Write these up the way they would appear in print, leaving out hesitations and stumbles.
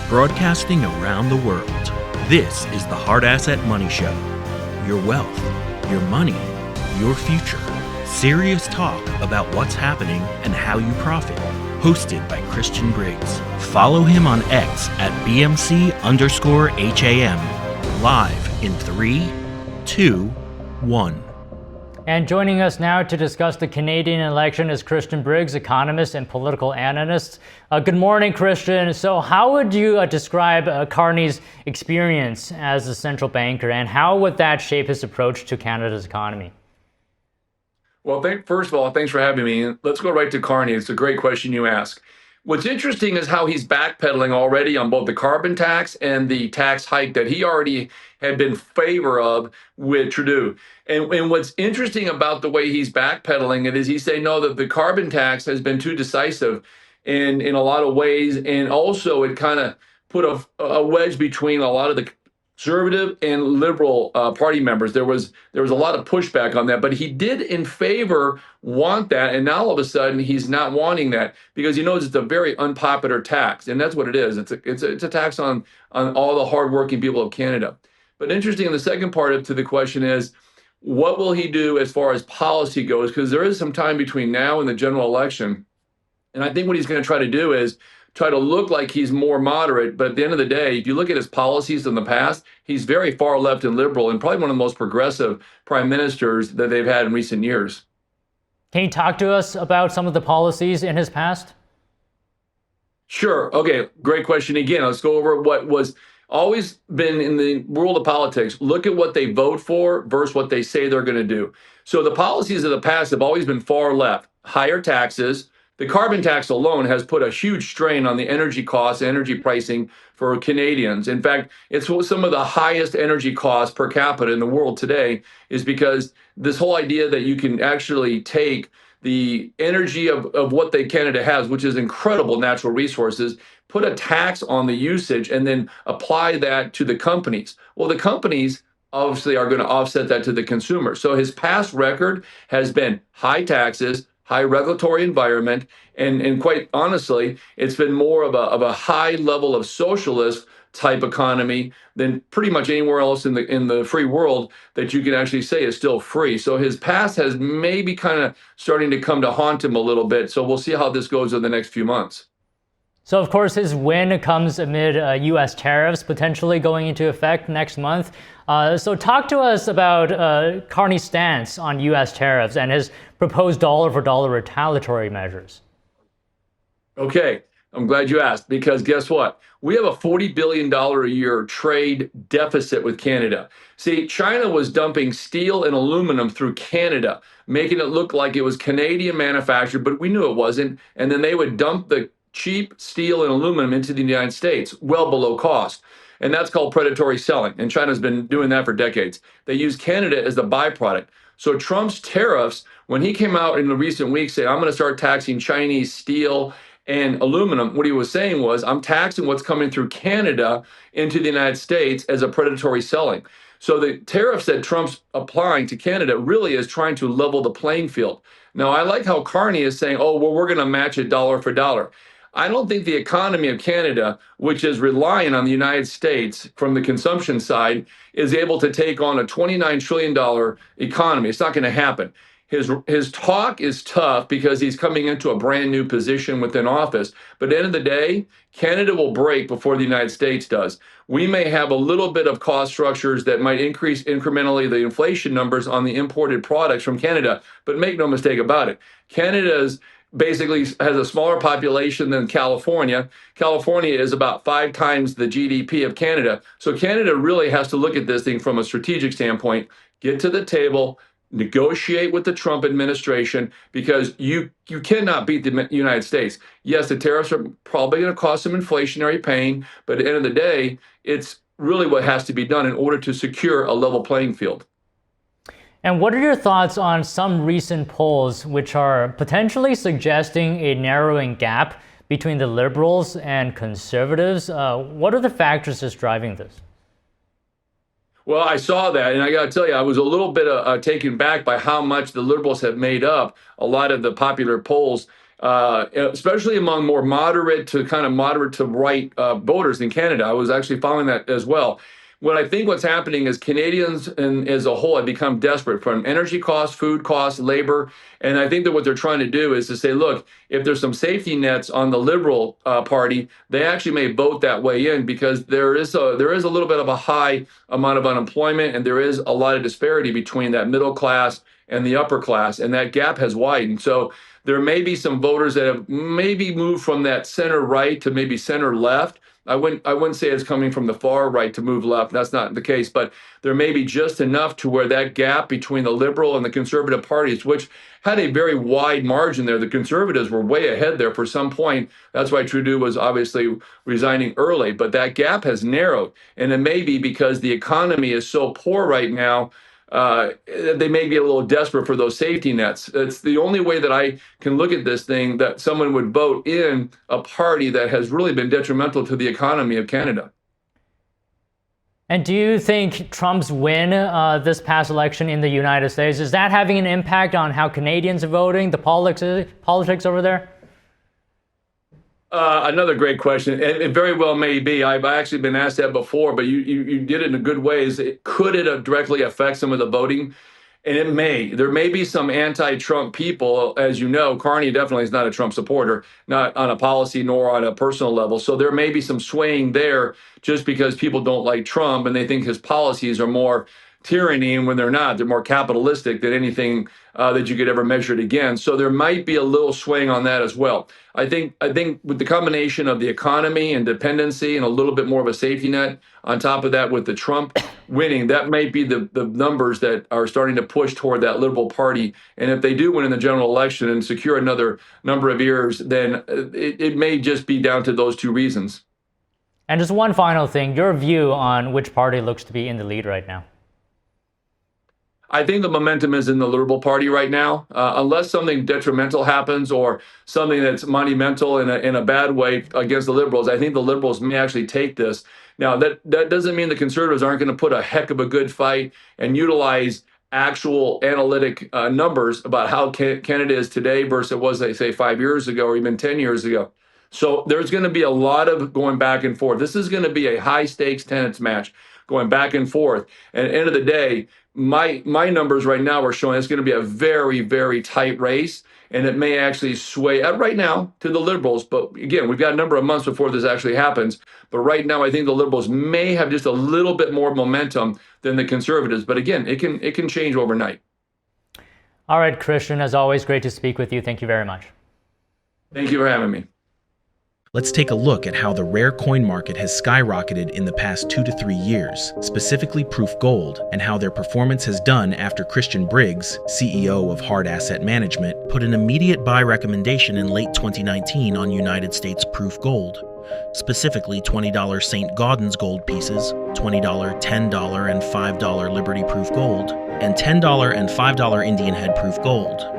broadcasting around the world. This is the Hard Asset Money Show. Your wealth, your money, your future. Serious talk about what's happening and how you profit. Hosted by Christian Briggs. Follow him on X at BMC_HAM. Live in 3, 2, 1. And joining us now to discuss the Canadian election is Christian Briggs, economist and political analyst. Good morning, Christian. So how would you describe Carney's experience as a central banker, and how would that shape his approach to Canada's economy? Well, first of all, thanks for having me. Let's go right to Carney. It's a great question you ask. What's interesting is how he's backpedaling already on both the carbon tax and the tax hike that he already had been in favor of with Trudeau. And what's interesting about the way he's backpedaling it is he's saying, no, that the carbon tax has been too decisive in a lot of ways. And also it kind of put a wedge between a lot of the conservative and liberal party members. There was a lot of pushback on that, but he did in favor want that, and now all of a sudden he's not wanting that because he knows it's a very unpopular tax, and that's what it is. It's a tax on all the hardworking people of Canada. But interesting, the second part to the question is, what will he do as far as policy goes? Because there is some time between now and the general election, and I think what he's going to try to do is try to look like he's more moderate, but at the end of the day, if you look at his policies in the past, he's very far left and liberal and probably one of the most progressive prime ministers that they've had in recent years. Can you talk to us about some of the policies in his past? Sure. Okay, great question. Again, let's go over what was always been in the world of politics. Look at what they vote for versus what they say they're going to do. So the policies of the past have always been far left, higher taxes. The carbon tax alone has put a huge strain on the energy costs, energy pricing for Canadians. In fact, it's some of the highest energy costs per capita in the world today is because this whole idea that you can actually take the energy of what Canada has, which is incredible natural resources, put a tax on the usage and then apply that to the companies. Well, the companies obviously are going to offset that to the consumer. So his past record has been high taxes, high regulatory environment, and quite honestly, it's been more of a high level of socialist type economy than pretty much anywhere else in the free world that you can actually say is still free. So his past has maybe kind of starting to come to haunt him a little bit. So we'll see how this goes in the next few months. So, of course, his win comes amid U.S. tariffs potentially going into effect next month. So talk to us about Carney's stance on U.S. tariffs and his proposed dollar-for-dollar retaliatory measures. Okay, I'm glad you asked, because guess what? We have a $40 billion a year trade deficit with Canada. See, China was dumping steel and aluminum through Canada, making it look like it was Canadian manufactured, but we knew it wasn't. And then they would dump the cheap steel and aluminum into the United States, well below cost. And that's called predatory selling. And China's been doing that for decades. They use Canada as the byproduct. So Trump's tariffs, when he came out in the recent weeks saying, I'm going to start taxing Chinese steel and aluminum, what he was saying was, I'm taxing what's coming through Canada into the United States as a predatory selling. So the tariffs that Trump's applying to Canada really is trying to level the playing field. Now, I like how Carney is saying, oh, well, we're going to match it dollar for dollar. I don't think the economy of Canada, which is relying on the United States from the consumption side, is able to take on a $29 trillion economy. It's not going to happen. His talk is tough because he's coming into a brand new position within office. But at the end of the day, Canada will break before the United States does. We may have a little bit of cost structures that might increase incrementally the inflation numbers on the imported products from Canada. But make no mistake about it, Canada's basically has a smaller population than California. California is about 5 times the GDP of Canada. So Canada really has to look at this thing from a strategic standpoint, get to the table, negotiate with the Trump administration, because you cannot beat the United States. Yes, the tariffs are probably going to cause some inflationary pain, but at the end of the day, it's really what has to be done in order to secure a level playing field. And what are your thoughts on some recent polls which are potentially suggesting a narrowing gap between the liberals and conservatives? What are the factors that's driving this? Well, I saw that, and I got to tell you, I was a little bit taken back by how much the liberals have made up a lot of the popular polls. especially among more moderate to right voters in Canada. I was actually following that as well. What's happening is Canadians as a whole have become desperate from energy costs, food costs, labor. And I think that what they're trying to do is to say, look, if there's some safety nets on the Liberal Party, they actually may vote that way in because there is a little bit of a high amount of unemployment, and there is a lot of disparity between that middle class and the upper class, and that gap has widened. So there may be some voters that have maybe moved from that center right to maybe center left. I wouldn't say it's coming from the far right to move left. That's not the case, but there may be just enough to where that gap between the Liberal and the Conservative parties, which had a very wide margin there. The Conservatives were way ahead there for some point. That's why Trudeau was obviously resigning early, but that gap has narrowed. And it may be because the economy is so poor right now, they may be a little desperate for those safety nets. It's the only way that I can look at this thing, that someone would vote in a party that has really been detrimental to the economy of Canada. And do you think Trump's win this past election in the United States, is that having an impact on how Canadians are voting, the politics over there? Another great question. It very well may be. I've actually been asked that before, but you did it in a good way. Could it directly affect some of the voting? And it may. There may be some anti-Trump people. As you know, Carney definitely is not a Trump supporter, not on a policy nor on a personal level. So there may be some swaying there just because people don't like Trump and they think his policies are more tyranny, and when they're not, they're more capitalistic than anything that you could ever measure it against. So there might be a little swaying on that as well. I think with the combination of the economy and dependency and a little bit more of a safety net on top of that with the Trump winning, that might be the numbers that are starting to push toward that Liberal Party. And if they do win in the general election and secure another number of years, then it may just be down to those two reasons. And just one final thing, your view on which party looks to be in the lead right now? I think the momentum is in the Liberal Party right now, unless something detrimental happens or something that's monumental in a bad way against the Liberals. I think the Liberals may actually take this. Now, that doesn't mean the Conservatives aren't going to put a heck of a good fight and utilize actual analytic numbers about how Canada is today versus it was, say, 5 years ago or even 10 years ago. So there's going to be a lot of going back and forth. This is going to be a high-stakes tennis match going back and forth. And at the end of the day, my numbers right now are showing it's going to be a very, very tight race, and it may actually sway right now to the Liberals. But again, we've got a number of months before this actually happens. But right now, I think the Liberals may have just a little bit more momentum than the Conservatives. But again, it can change overnight. All right, Christian, as always, great to speak with you. Thank you very much. Thank you for having me. Let's take a look at how the rare coin market has skyrocketed in the past 2 to 3 years, specifically proof gold, and how their performance has done after Christian Briggs, CEO of Hard Asset Management, put an immediate buy recommendation in late 2019 on United States proof gold, specifically $20 St. Gaudens gold pieces, $20, $10, and $5 Liberty proof gold, and $10 and $5 Indian Head proof gold.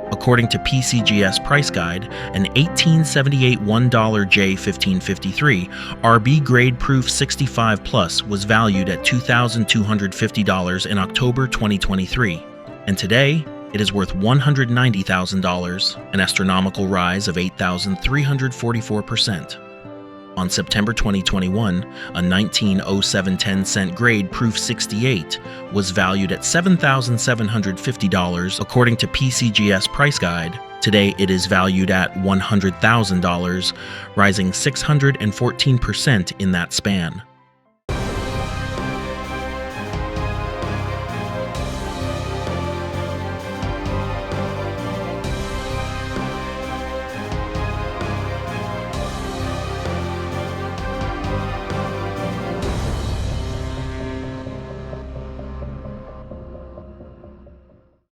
According to PCGS Price Guide, an 1878 $1 J1553 RB grade proof 65 plus was valued at $2,250 in October 2023, and today it is worth $190,000, an astronomical rise of 8,344%. On September 2021, a 190710 cent grade proof 68 was valued at $7,750 according to PCGS Price Guide. Today it is valued at $100,000, rising 614% in that span.